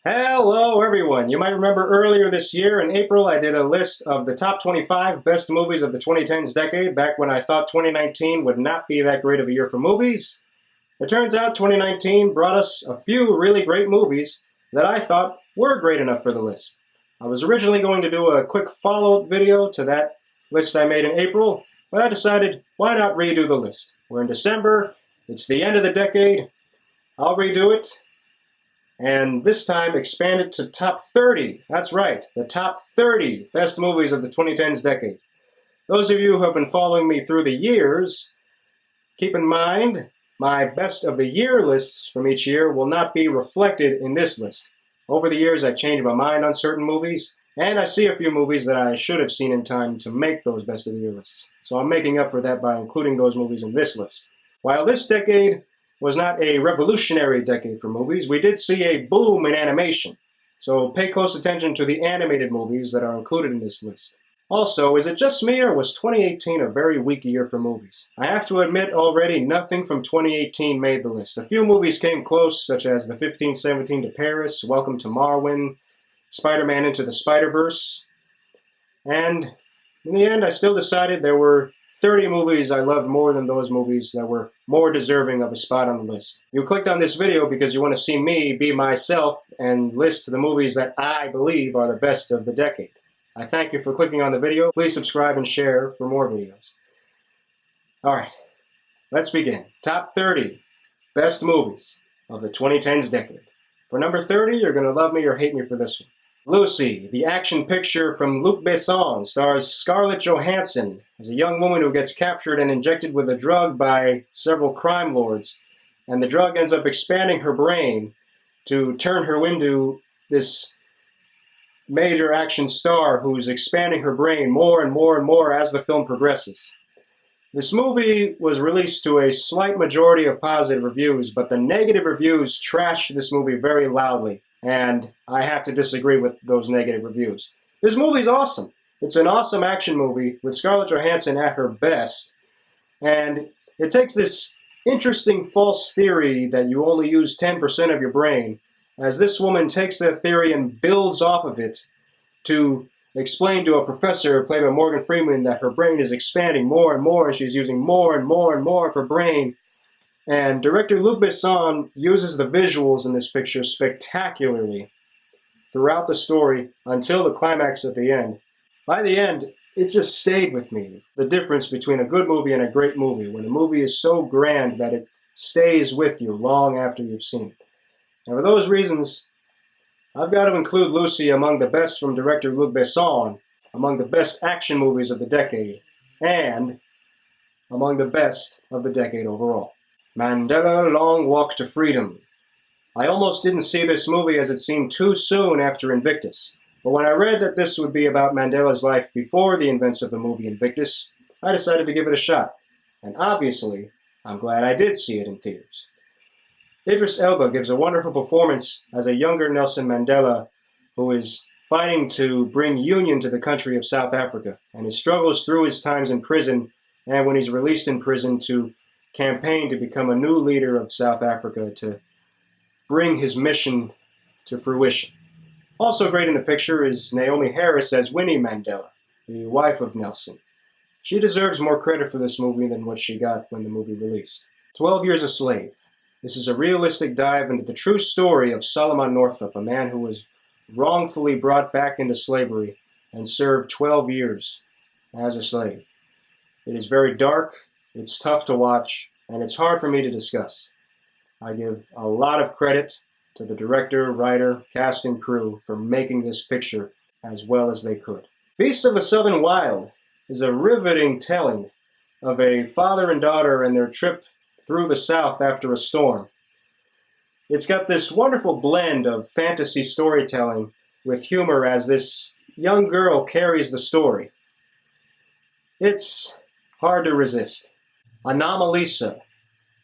Hello everyone! You might remember earlier this year in April I did a list of the top 25 best movies of the 2010s decade back when I thought 2019 would not be that great of a year for movies. It turns out 2019 brought us a few really great movies that I thought were great enough for the list. I was originally going to do a quick follow-up video to that list I made in April, but I decided why not redo the list. We're in December, it's the end of the decade, I'll redo it. And this time expand it to top 30. That's right, the top 30 best movies of the 2010s decade. Those of you who have been following me through the years, keep in mind my best of the year lists from each year will not be reflected in this list. Over the years I changed my mind on certain movies, and I see a few movies that I should have seen in time to make those best of the year lists. So I'm making up for that by including those movies in this list. While this decade was not a revolutionary decade for movies, we did see a boom in animation. So pay close attention to the animated movies that are included in this list. Also, is it just me or was 2018 a very weak year for movies? I have to admit already nothing from 2018 made the list. A few movies came close, such as the 1517 to Paris, Welcome to Marwen, Spider-Man Into the Spider-Verse, and in the end I still decided there were 30 movies I loved more than those movies that were more deserving of a spot on the list. You clicked on this video because you want to see me be myself and list the movies that I believe are the best of the decade. I thank you for clicking on the video. Please subscribe and share for more videos. Alright, let's begin. Top 30 best movies of the 2010s decade. For number 30, you're going to love me or hate me for this one. Lucy, the action picture from Luc Besson, stars Scarlett Johansson as a young woman who gets captured and injected with a drug by several crime lords. And the drug ends up expanding her brain to turn her into this major action star who's expanding her brain more and more and more as the film progresses. This movie was released to a slight majority of positive reviews, but the negative reviews trashed this movie very loudly. And I have to disagree with those negative reviews. This movie's awesome. It's an awesome action movie with Scarlett Johansson at her best. And it takes this interesting false theory that you only use 10% of your brain, as this woman takes that theory and builds off of it to explain to a professor, played by Morgan Freeman, that her brain is expanding more and more, and she's using more and more and more of her brain. And director Luc Besson uses the visuals in this picture spectacularly throughout the story until the climax at the end. By the end, it just stayed with me. The difference between a good movie and a great movie, when a movie is so grand that it stays with you long after you've seen it. And for those reasons, I've got to include Lucy among the best from director Luc Besson, among the best action movies of the decade, and among the best of the decade overall. Mandela: Long Walk to Freedom. I almost didn't see this movie as it seemed too soon after Invictus, but when I read that this would be about Mandela's life before the events of the movie Invictus, I decided to give it a shot. And obviously, I'm glad I did see it in theaters. Idris Elba gives a wonderful performance as a younger Nelson Mandela who is fighting to bring union to the country of South Africa, and he struggles through his times in prison, and when he's released in prison to campaign to become a new leader of South Africa to bring his mission to fruition. Also great in the picture is Naomi Harris as Winnie Mandela, the wife of Nelson. She deserves more credit for this movie than what she got when the movie released. 12 Years a Slave. This is a realistic dive into the true story of Solomon Northup, a man who was wrongfully brought back into slavery and served 12 years as a slave. It is very dark, it's tough to watch, and it's hard for me to discuss. I give a lot of credit to the director, writer, cast, and crew for making this picture as well as they could. Beasts of the Southern Wild is a riveting telling of a father and daughter and their trip through the South after a storm. It's got this wonderful blend of fantasy storytelling with humor as this young girl carries the story. It's hard to resist. Anomalisa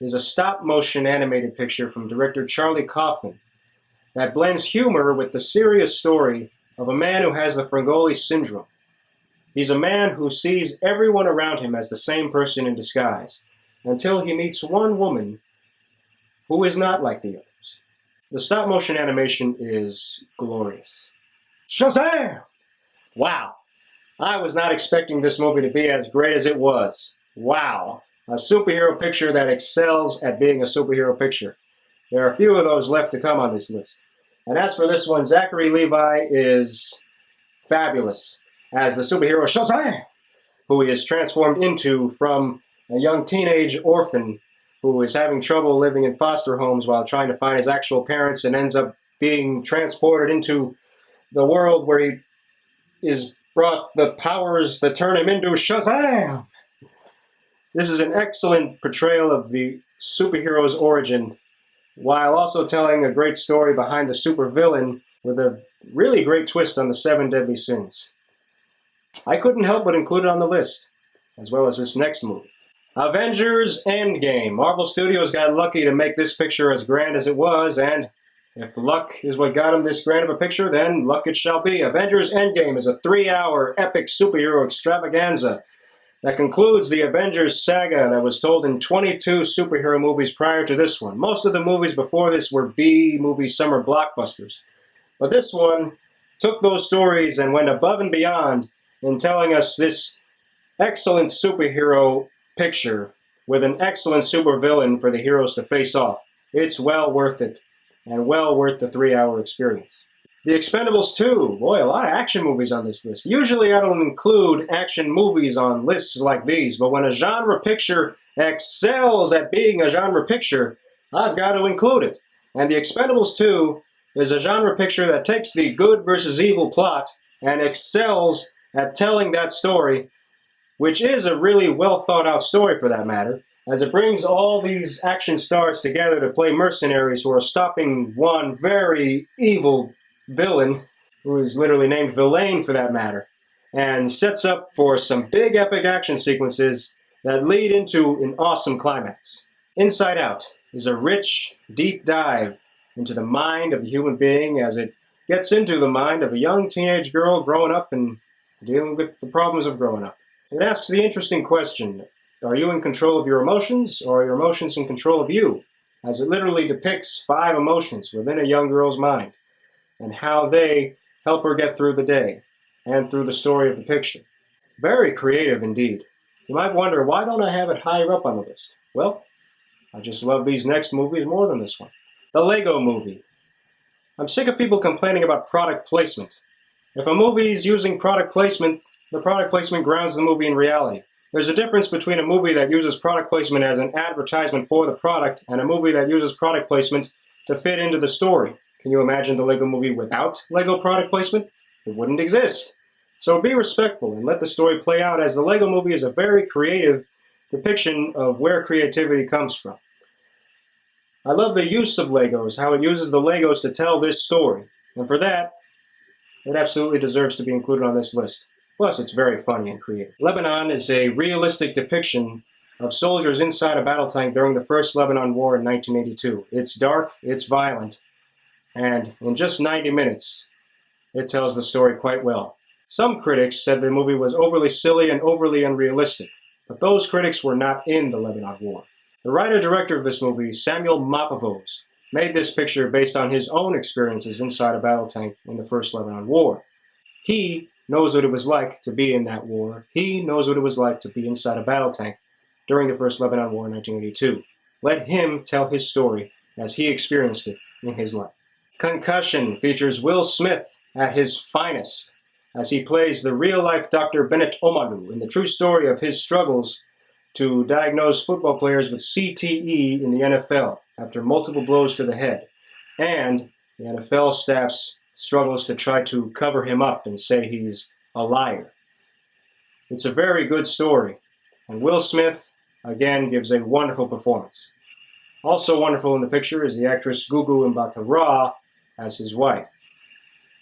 is a stop-motion animated picture from director Charlie Kaufman that blends humor with the serious story of a man who has the Frangoli syndrome. He's a man who sees everyone around him as the same person in disguise, until he meets one woman who is not like the others. The stop motion animation is glorious. Shazam! Wow. I was not expecting this movie to be as great as it was. Wow. A superhero picture that excels at being a superhero picture. There are a few of those left to come on this list. And as for this one, Zachary Levi is fabulous as the superhero Shazam, who he is transformed into from a young teenage orphan who is having trouble living in foster homes while trying to find his actual parents, and ends up being transported into the world where he is brought the powers that turn him into Shazam. This is an excellent portrayal of the superhero's origin, while also telling a great story behind the supervillain with a really great twist on the 7 deadly sins. I couldn't help but include it on the list, as well as this next movie. Avengers End Game. Marvel Studios got lucky to make this picture as grand as it was, and if luck is what got him this grand of a picture, then luck it shall be. Avengers End Game is a 3-hour epic superhero extravaganza that concludes the Avengers saga that was told in 22 superhero movies prior to this one. Most of the movies before this were B-movie summer blockbusters. But this one took those stories and went above and beyond in telling us this excellent superhero picture with an excellent supervillain for the heroes to face off. It's well worth it, and well worth the 3-hour experience. The Expendables 2. Boy, a lot of action movies on this list. Usually I don't include action movies on lists like these, but when a genre picture excels at being a genre picture, I've got to include it. And The Expendables 2 is a genre picture that takes the good versus evil plot and excels at telling that story, which is a really well thought out story for that matter, as it brings all these action stars together to play mercenaries who are stopping one very evil villain, who is literally named Villain for that matter, and sets up for some big epic action sequences that lead into an awesome climax. Inside Out is a rich, deep dive into the mind of a human being as it gets into the mind of a young teenage girl growing up and dealing with the problems of growing up. It asks the interesting question, are you in control of your emotions, or are your emotions in control of you? As it literally depicts 5 emotions within a young girl's mind, and how they help her get through the day, and through the story of the picture. Very creative indeed. You might wonder, why don't I have it higher up on the list? Well, I just love these next movies more than this one. The Lego Movie. I'm sick of people complaining about product placement. If a movie is using product placement, the product placement grounds the movie in reality. There's a difference between a movie that uses product placement as an advertisement for the product and a movie that uses product placement to fit into the story. Can you imagine the Lego Movie without Lego product placement? It wouldn't exist. So be respectful and let the story play out, as the Lego Movie is a very creative depiction of where creativity comes from. I love the use of Legos, how it uses the Legos to tell this story. And for that, it absolutely deserves to be included on this list. Plus, it's very funny and creative. Lebanon is a realistic depiction of soldiers inside a battle tank during the First Lebanon War in 1982. It's dark, it's violent, and in just 90 minutes, it tells the story quite well. Some critics said the movie was overly silly and overly unrealistic, but those critics were not in the Lebanon War. The writer-director of this movie, Samuel Mapavos, made this picture based on his own experiences inside a battle tank in the First Lebanon War. He knows what it was like to be in that war. He knows what it was like to be inside a battle tank during the First Lebanon War in 1982. Let him tell his story as he experienced it in his life. Concussion features Will Smith at his finest as he plays the real-life Dr. Bennett Omalu in the true story of his struggles to diagnose football players with CTE in the NFL after multiple blows to the head, and the NFL staff's struggles to try to cover him up and say he's a liar. It's a very good story, and Will Smith, again, gives a wonderful performance. Also wonderful in the picture is the actress Gugu Mbatha-Raw as his wife.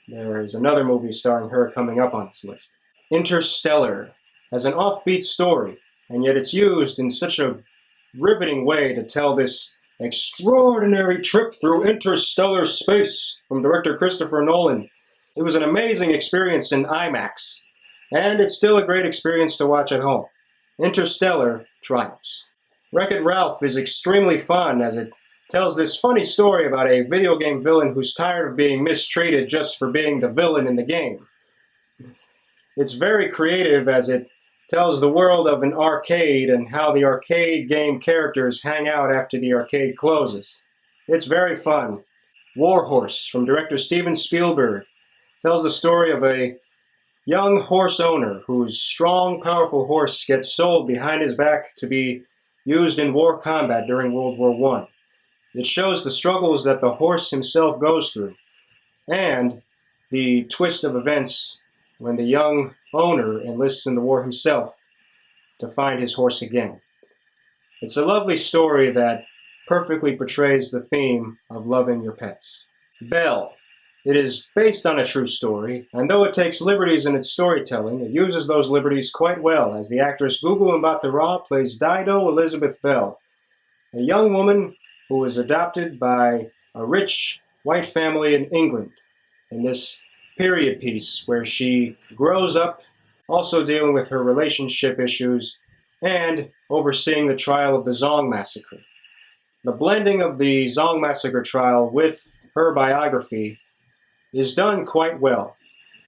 There is another movie starring her coming up on this list. Interstellar has an offbeat story, and yet it's used in such a riveting way to tell this extraordinary trip through interstellar space from director Christopher Nolan. It was an amazing experience in IMAX, and it's still a great experience to watch at home. Interstellar triumphs. Wreck-It Ralph is extremely fun as it Tells this funny story about a video game villain who's tired of being mistreated just for being the villain in the game. It's very creative as it tells the world of an arcade and how the arcade game characters hang out after the arcade closes. It's very fun. Warhorse from director Steven Spielberg tells the story of a young horse owner whose strong, powerful horse gets sold behind his back to be used in war combat during World War I. It shows the struggles that the horse himself goes through and the twist of events when the young owner enlists in the war himself to find his horse again. It's a lovely story that perfectly portrays the theme of loving your pets. Belle. It is based on a true story, and though it takes liberties in its storytelling, it uses those liberties quite well, as the actress Gugu Mbatha-Raw plays Dido Elizabeth Belle, a young woman who was adopted by a rich white family in England in this period piece where she grows up also dealing with her relationship issues and overseeing the trial of the Zong Massacre. The blending of the Zong Massacre trial with her biography is done quite well.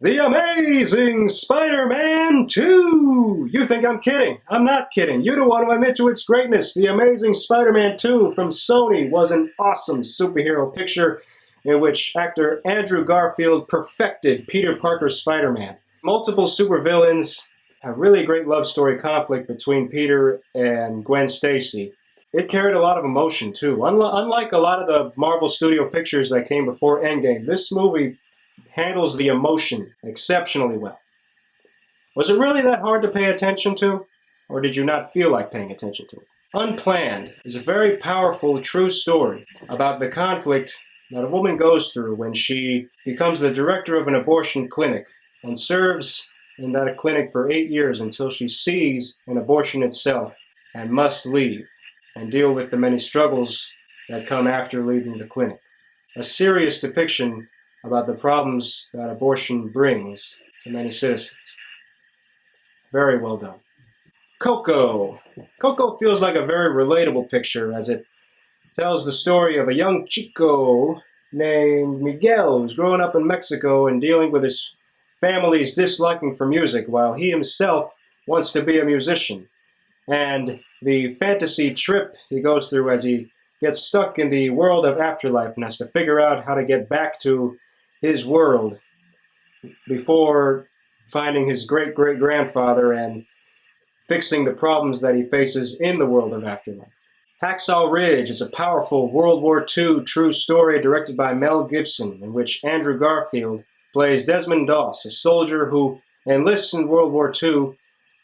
The Amazing Spider-Man 2! You think I'm kidding? I'm not kidding. You don't want to admit to its greatness. The Amazing Spider-Man 2 from Sony was an awesome superhero picture in which actor Andrew Garfield perfected Peter Parker's Spider-Man. Multiple supervillains, a really great love story conflict between Peter and Gwen Stacy. It carried a lot of emotion too. Unlike a lot of the Marvel Studio pictures that came before Endgame, this movie handles the emotion exceptionally well. Was it really that hard to pay attention to? Or did you not feel like paying attention to it? Unplanned is a very powerful, true story about the conflict that a woman goes through when she becomes the director of an abortion clinic and serves in that clinic for 8 years until she sees an abortion itself and must leave and deal with the many struggles that come after leaving the clinic. A serious depiction about the problems that abortion brings to many citizens. Very well done. Coco. Coco feels like a very relatable picture as it tells the story of a young Chico named Miguel who's growing up in Mexico and dealing with his family's disliking for music while he himself wants to be a musician. And the fantasy trip he goes through as he gets stuck in the world of afterlife and has to figure out how to get back to his world before finding his great-great-grandfather and fixing the problems that he faces in the world of afterlife. Hacksaw Ridge is a powerful World War II true story directed by Mel Gibson, in which Andrew Garfield plays Desmond Doss, a soldier who enlists in World War II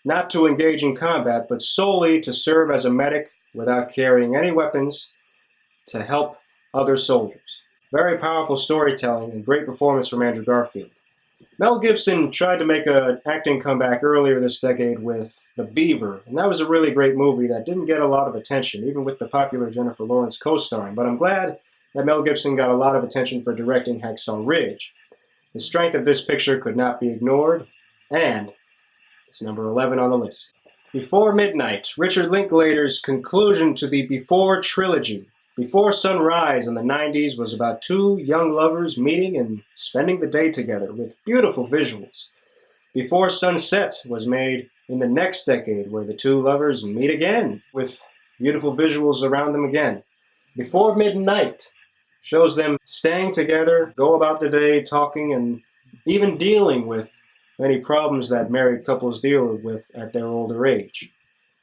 not to engage in combat, but solely to serve as a medic without carrying any weapons to help other soldiers. Very powerful storytelling and great performance from Andrew Garfield. Mel Gibson tried to make an acting comeback earlier this decade with The Beaver, and that was a really great movie that didn't get a lot of attention, even with the popular Jennifer Lawrence co-starring, but I'm glad that Mel Gibson got a lot of attention for directing Hacksaw Ridge. The strength of this picture could not be ignored, and it's number 11 on the list. Before Midnight, Richard Linklater's conclusion to the Before trilogy. Before Sunrise in the 90s was about two young lovers meeting and spending the day together with beautiful visuals. Before Sunset was made in the next decade where the two lovers meet again with beautiful visuals around them again. Before Midnight shows them staying together, go about the day talking and even dealing with many problems that married couples deal with at their older age.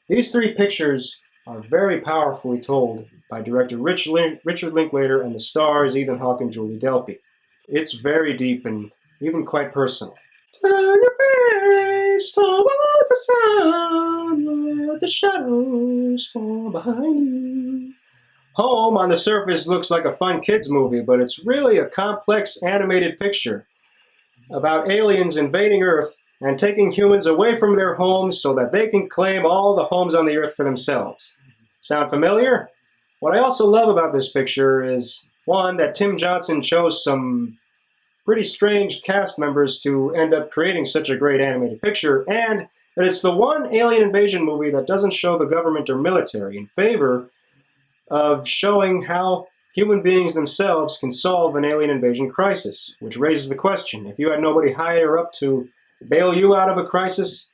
These three pictures are very powerfully told by director Richard Linklater and the stars Ethan Hawke and Julie Delpy. It's very deep and even quite personal. Turn your face towards the sun, let the shadows fall behind you. Home on the surface looks like a fun kids movie, but it's really a complex animated picture about aliens invading Earth and taking humans away from their homes so that they can claim all the homes on the Earth for themselves. Sound familiar? What I also love about this picture is, one, that Tim Johnson chose some pretty strange cast members to end up creating such a great animated picture, and that it's the one alien invasion movie that doesn't show the government or military in favor of showing how human beings themselves can solve an alien invasion crisis, which raises the question, if you had nobody higher up to bail you out of a crisis,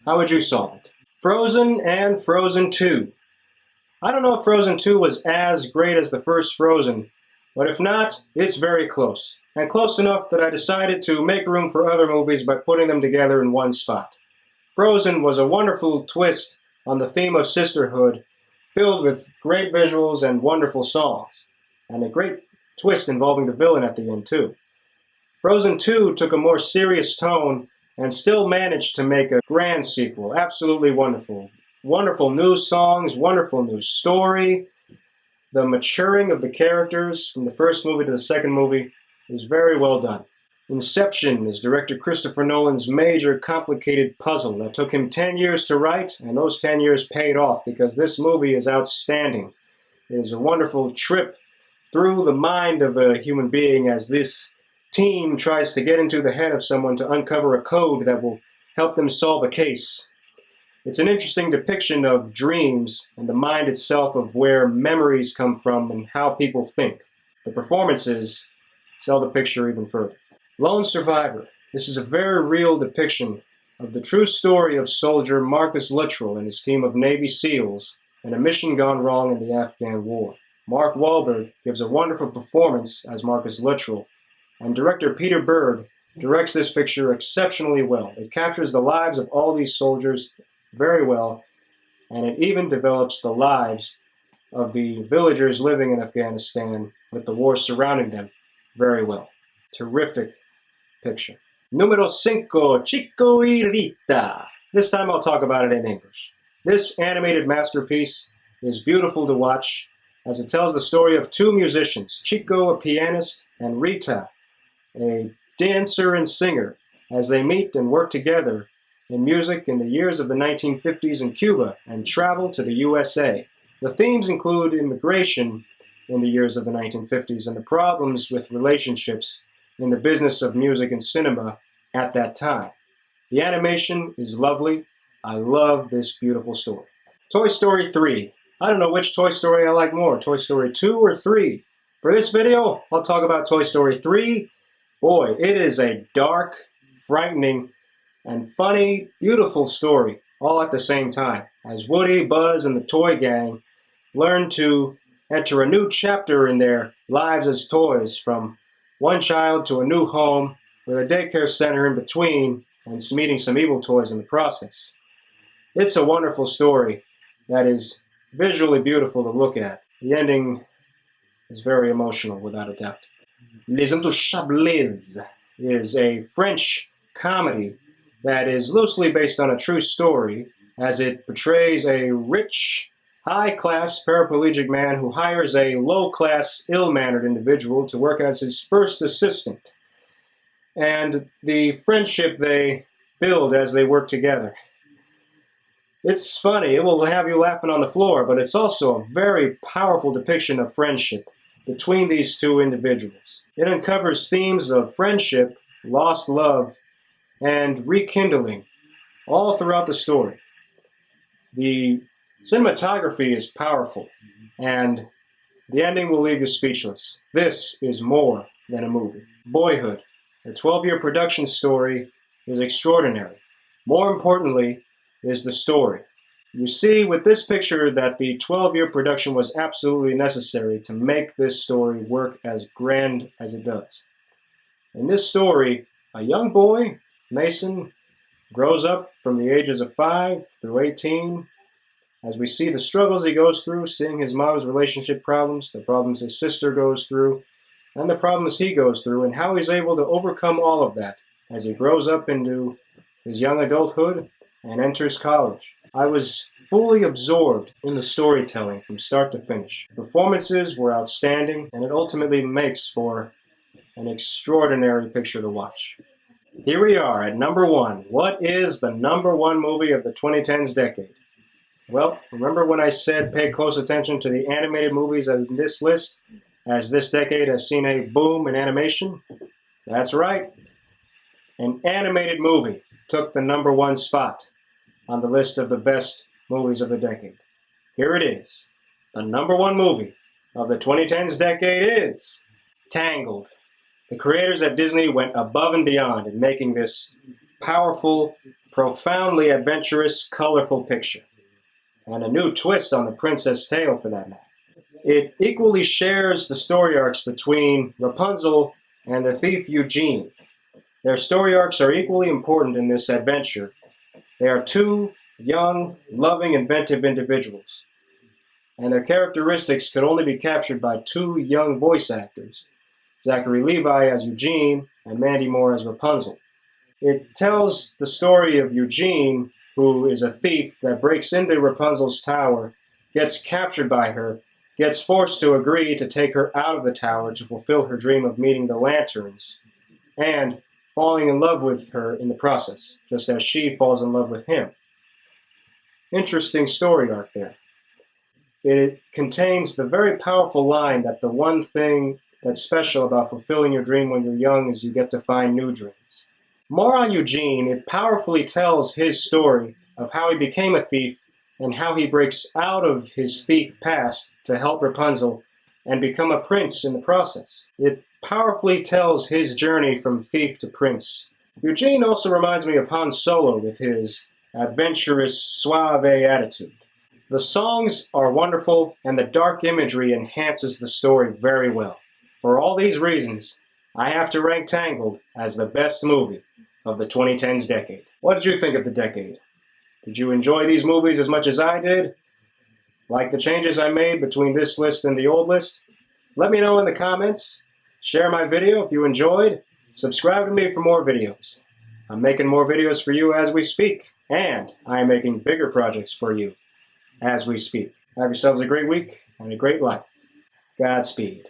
how would you solve it? Frozen and Frozen 2. I don't know if Frozen 2 was as great as the first Frozen, but if not, it's very close. And close enough that I decided to make room for other movies by putting them together in one spot. Frozen was a wonderful twist on the theme of sisterhood, filled with great visuals and wonderful songs, and a great twist involving the villain at the end too. Frozen 2 took a more serious tone and still managed to make a grand sequel. Absolutely wonderful. Wonderful new songs, wonderful new story. The maturing of the characters from the first movie to the second movie is very well done. Inception is director Christopher Nolan's major complicated puzzle that took him 10 years to write, and those 10 years paid off because this movie is outstanding. It is a wonderful trip through the mind of a human being as this team tries to get into the head of someone to uncover a code that will help them solve a case. It's an interesting depiction of dreams and the mind itself, of where memories come from and how people think. The performances sell the picture even further. Lone Survivor. This is a very real depiction of the true story of soldier Marcus Luttrell and his team of Navy SEALs and a mission gone wrong in the Afghan War. Mark Wahlberg gives a wonderful performance as Marcus Luttrell, and director Peter Berg directs this picture exceptionally well. It captures the lives of all these soldiers very well, and it even develops the lives of the villagers living in Afghanistan with the war surrounding them very well. Terrific picture. Número 5, Chico y Rita. This time I'll talk about it in English. This animated masterpiece is beautiful to watch as it tells the story of two musicians, Chico, a pianist, and Rita, a dancer and singer, as they meet and work together in music in the years of the 1950s in Cuba and travel to the USA. The themes include immigration in the years of the 1950s and the problems with relationships in the business of music and cinema at that time. The animation is lovely. I love this beautiful story. Toy Story 3. I don't know which Toy Story I like more, Toy Story 2 or 3. For this video, I'll talk about Toy Story 3. Boy, it is a dark, frightening, and funny, beautiful story, all at the same time, as Woody, Buzz, and the toy gang learn to enter a new chapter in their lives as toys, from one child to a new home with a daycare center in between and meeting some evil toys in the process. It's a wonderful story that is visually beautiful to look at. The ending is very emotional, without a doubt. Les Intouchables is a French comedy that is loosely based on a true story, as it portrays a rich, high-class paraplegic man who hires a low-class, ill-mannered individual to work as his first assistant, and the friendship they build as they work together. It's funny, it will have you laughing on the floor, but it's also a very powerful depiction of friendship between these two individuals. It uncovers themes of friendship, lost love, and rekindling all throughout the story. The cinematography is powerful, and the ending will leave you speechless. This is more than a movie. Boyhood, a 12-year production story, is extraordinary. More importantly is the story. You see with this picture that the 12-year production was absolutely necessary to make this story work as grand as it does. In this story, a young boy, Mason, grows up from the ages of 5 through 18, as we see the struggles he goes through, seeing his mom's relationship problems, the problems his sister goes through, and the problems he goes through, and how he's able to overcome all of that as he grows up into his young adulthood and enters college. I was fully absorbed in the storytelling from start to finish. The performances were outstanding, and it ultimately makes for an extraordinary picture to watch. Here we are at number 1. What is the number 1 movie of the 2010s decade? Well, remember when I said pay close attention to the animated movies in this list, as this decade has seen a boom in animation? That's right. An animated movie took the number 1 spot on the list of the best movies of the decade. Here it is. The #1 movie of the 2010s decade is Tangled. The creators at Disney went above and beyond in making this powerful, profoundly adventurous, colorful picture. And a new twist on the princess tale for that matter. It equally shares the story arcs between Rapunzel and the thief Eugene. Their story arcs are equally important in this adventure. They are two young, loving, inventive individuals, and their characteristics could only be captured by two young voice actors, Zachary Levi as Eugene and Mandy Moore as Rapunzel. It tells the story of Eugene, who is a thief that breaks into Rapunzel's tower, gets captured by her, gets forced to agree to take her out of the tower to fulfill her dream of meeting the lanterns, and falling in love with her in the process, just as she falls in love with him. Interesting story arc there. It contains the very powerful line that the one thing that's special about fulfilling your dream when you're young is you get to find new dreams. More on Eugene, it powerfully tells his story of how he became a thief and how he breaks out of his thief past to help Rapunzel and become a prince in the process. It powerfully tells his journey from thief to prince. Eugene also reminds me of Han Solo with his adventurous, suave attitude. The songs are wonderful, and the dark imagery enhances the story very well. For all these reasons, I have to rank Tangled as the best movie of the 2010s decade. What did you think of the decade? Did you enjoy these movies as much as I did? Like the changes I made between this list and the old list? Let me know in the comments. Share my video if you enjoyed. Subscribe to me for more videos. I'm making more videos for you as we speak, and I am making bigger projects for you as we speak. Have yourselves a great week and a great life. Godspeed.